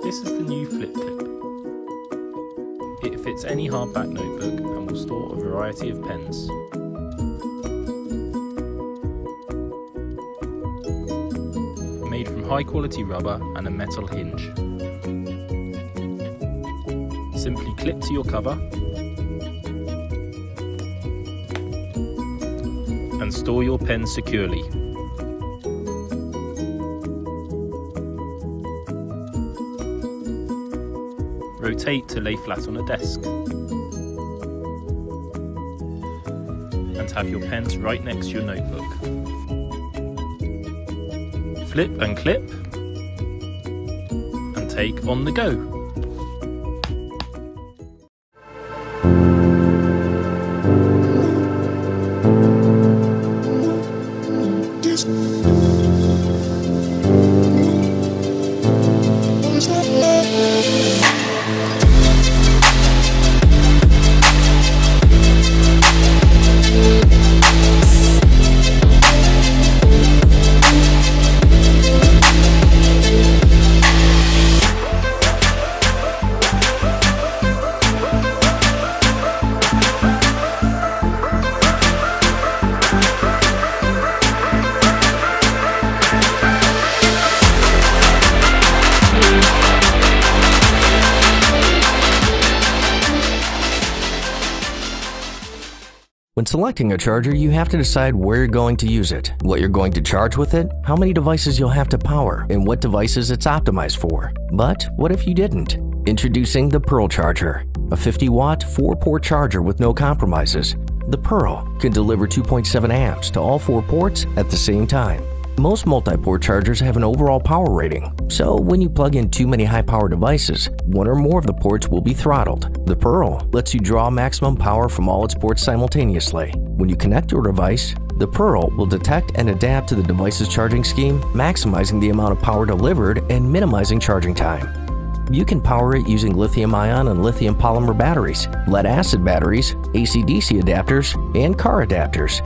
This is the new flip clip. It fits any hardback notebook and will store a variety of pens. Made from high quality rubber and a metal hinge. Simply clip to your cover and store your pen securely. Rotate to lay flat on a desk. And have your pens right next to your notebook. Flip and clip and take on the go. When selecting a charger, you have to decide where you're going to use it, what you're going to charge with it, how many devices you'll have to power, and what devices it's optimized for. But what if you didn't? Introducing the Pearl Charger, a 50-watt, 4-port charger with no compromises. The Pearl can deliver 2.7 amps to all 4 ports at the same time. Most multi-port chargers have an overall power rating, so when you plug in too many high-power devices, one or more of the ports will be throttled. The Pearl lets you draw maximum power from all its ports simultaneously. When you connect your device, the Pearl will detect and adapt to the device's charging scheme, maximizing the amount of power delivered and minimizing charging time. You can power it using lithium-ion and lithium polymer batteries, lead-acid batteries, AC/DC adapters, and car adapters.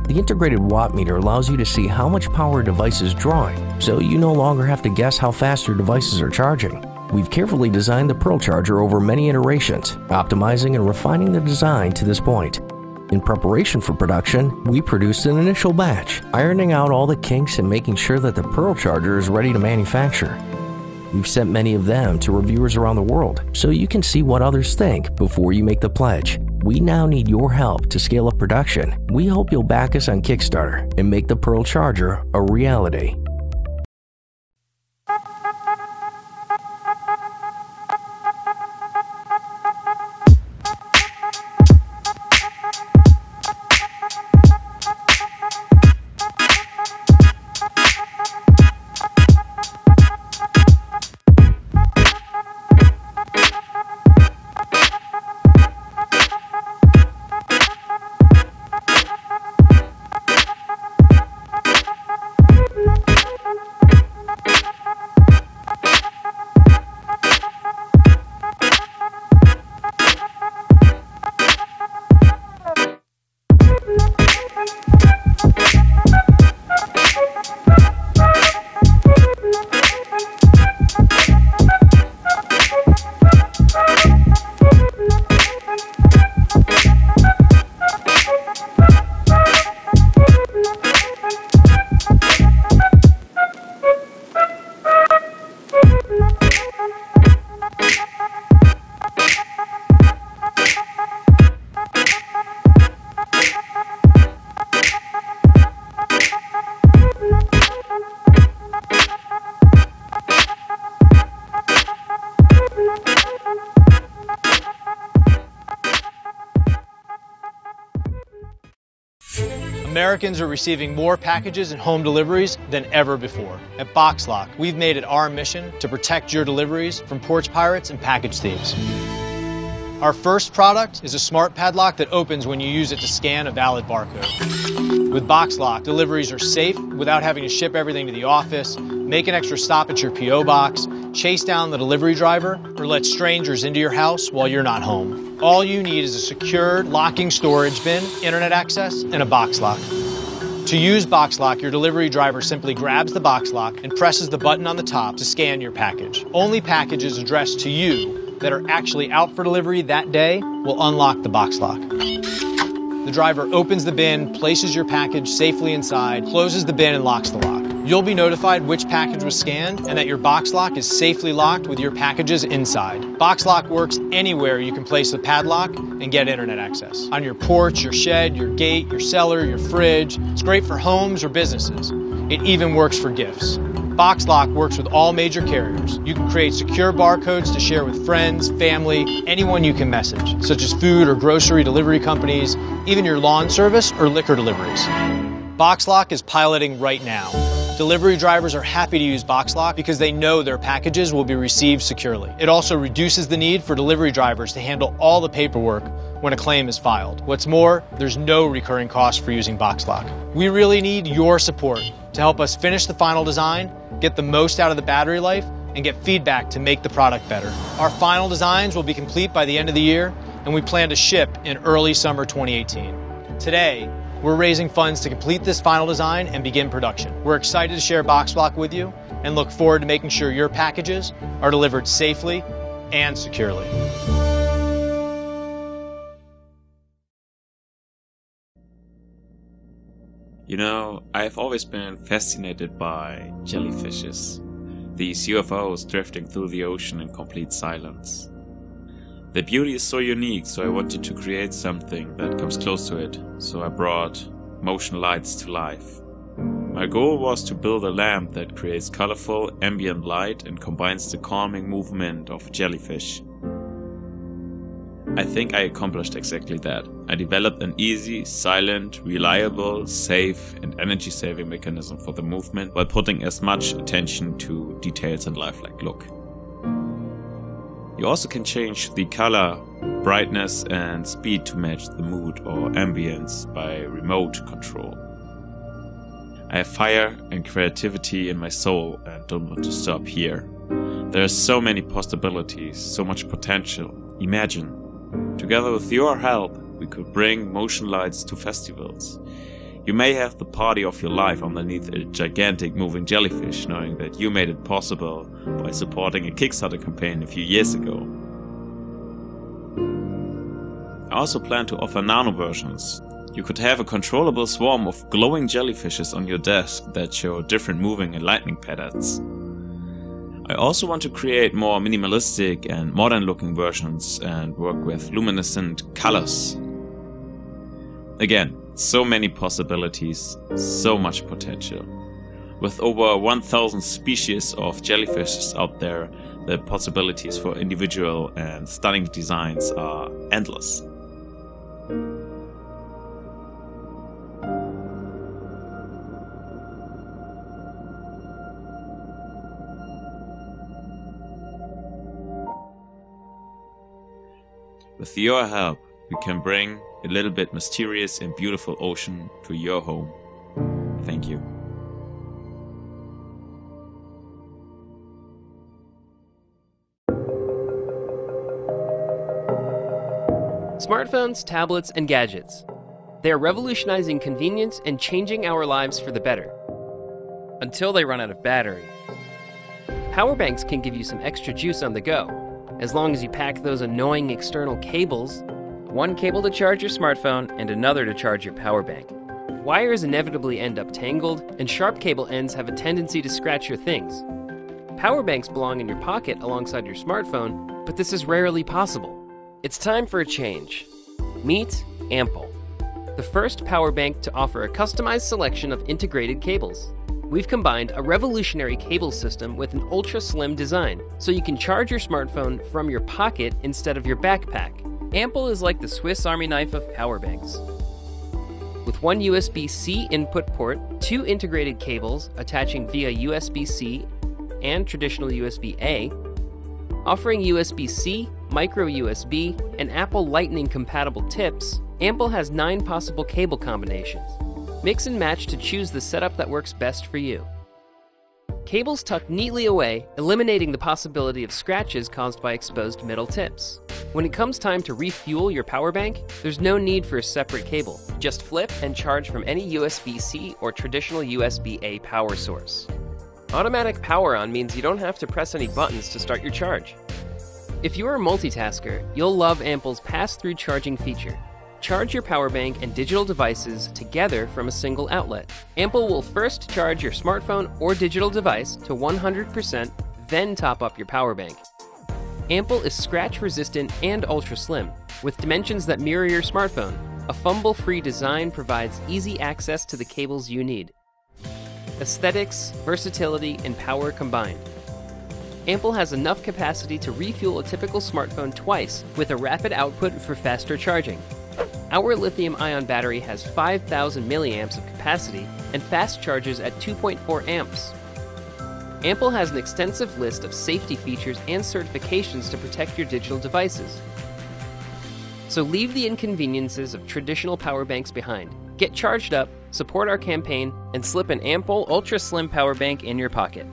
The integrated watt meter allows you to see how much power a device is drawing, so you no longer have to guess how fast your devices are charging. We've carefully designed the Pearl Charger over many iterations, optimizing and refining the design to this point. In preparation for production, we produced an initial batch, ironing out all the kinks and making sure that the Pearl Charger is ready to manufacture. We've sent many of them to reviewers around the world, so you can see what others think before you make the pledge. We now need your help to scale up production. We hope you'll back us on Kickstarter and make the Pearl Charger a reality. Americans are receiving more packages and home deliveries than ever before. At BoxLock, we've made it our mission to protect your deliveries from porch pirates and package thieves. Our first product is a smart padlock that opens when you use it to scan a valid barcode. With BoxLock, deliveries are safe without having to ship everything to the office, make an extra stop at your P.O. box, chase down the delivery driver, or let strangers into your house while you're not home. All you need is a secured locking storage bin, internet access, and a box lock. To use BoxLock, your delivery driver simply grabs the box lock and presses the button on the top to scan your package. Only packages addressed to you that are actually out for delivery that day will unlock the box lock. The driver opens the bin, places your package safely inside, closes the bin, and locks the lock. You'll be notified which package was scanned and that your box lock is safely locked with your packages inside. Box lock works anywhere you can place a padlock and get internet access. On your porch, your shed, your gate, your cellar, your fridge. It's great for homes or businesses. It even works for gifts. BoxLock works with all major carriers. You can create secure barcodes to share with friends, family, anyone you can message, such as food or grocery delivery companies, even your lawn service or liquor deliveries. BoxLock is piloting right now. Delivery drivers are happy to use BoxLock because they know their packages will be received securely. It also reduces the need for delivery drivers to handle all the paperwork when a claim is filed. What's more, there's no recurring cost for using BoxLock. We really need your support to help us finish the final design, get the most out of the battery life, and get feedback to make the product better. Our final designs will be complete by the end of the year, and we plan to ship in early summer 2018. Today, we're raising funds to complete this final design and begin production. We're excited to share BoxLock with you and look forward to making sure your packages are delivered safely and securely. You know, I've always been fascinated by jellyfishes. These UFOs drifting through the ocean in complete silence. Their beauty is so unique, so I wanted to create something that comes close to it, so I brought motion lights to life. My goal was to build a lamp that creates colorful ambient light and combines the calming movement of a jellyfish. I think I accomplished exactly that. I developed an easy, silent, reliable, safe and energy-saving mechanism for the movement while putting as much attention to details and lifelike look. You also can change the color, brightness and speed to match the mood or ambience by remote control. I have fire and creativity in my soul and don't want to stop here. There are so many possibilities, so much potential. Imagine. Together with your help, we could bring motion lights to festivals. You may have the party of your life underneath a gigantic moving jellyfish, knowing that you made it possible by supporting a Kickstarter campaign a few years ago. I also plan to offer nano versions. You could have a controllable swarm of glowing jellyfishes on your desk that show different moving and lightning patterns. I also want to create more minimalistic and modern looking versions and work with luminescent colors. Again, so many possibilities, so much potential. With over 1,000 species of jellyfishes out there, the possibilities for individual and stunning designs are endless. With your help, we can bring a little bit mysterious and beautiful ocean to your home. Thank you. Smartphones, tablets, and gadgets. They are revolutionizing convenience and changing our lives for the better. Until they run out of battery. Power banks can give you some extra juice on the go, as long as you pack those annoying external cables. One cable to charge your smartphone and another to charge your power bank. Wires inevitably end up tangled, and sharp cable ends have a tendency to scratch your things. Power banks belong in your pocket alongside your smartphone, but this is rarely possible. It's time for a change. Meet Ample, the first power bank to offer a customized selection of integrated cables. We've combined a revolutionary cable system with an ultra-slim design, so you can charge your smartphone from your pocket instead of your backpack. Ample is like the Swiss Army knife of power banks. With one USB-C input port, 2 integrated cables attaching via USB-C and traditional USB-A, offering USB-C, micro USB, and Apple Lightning compatible tips, Ample has 9 possible cable combinations. Mix and match to choose the setup that works best for you. Cables tuck neatly away, eliminating the possibility of scratches caused by exposed metal tips. When it comes time to refuel your power bank, there's no need for a separate cable. Just flip and charge from any USB-C or traditional USB-A power source. Automatic power on means you don't have to press any buttons to start your charge. If you're a multitasker, you'll love Ample's pass-through charging feature. Charge your power bank and digital devices together from a single outlet. Ample will first charge your smartphone or digital device to 100%, then top up your power bank. Ample is scratch-resistant and ultra-slim, with dimensions that mirror your smartphone. A fumble-free design provides easy access to the cables you need. Aesthetics, versatility, and power combined. Ample has enough capacity to refuel a typical smartphone twice, with a rapid output for faster charging. Our lithium-ion battery has 5,000 milliamps of capacity and fast charges at 2.4 amps. Ample has an extensive list of safety features and certifications to protect your digital devices. So leave the inconveniences of traditional power banks behind. Get charged up, support our campaign, and slip an Ample Ultra Slim power bank in your pocket.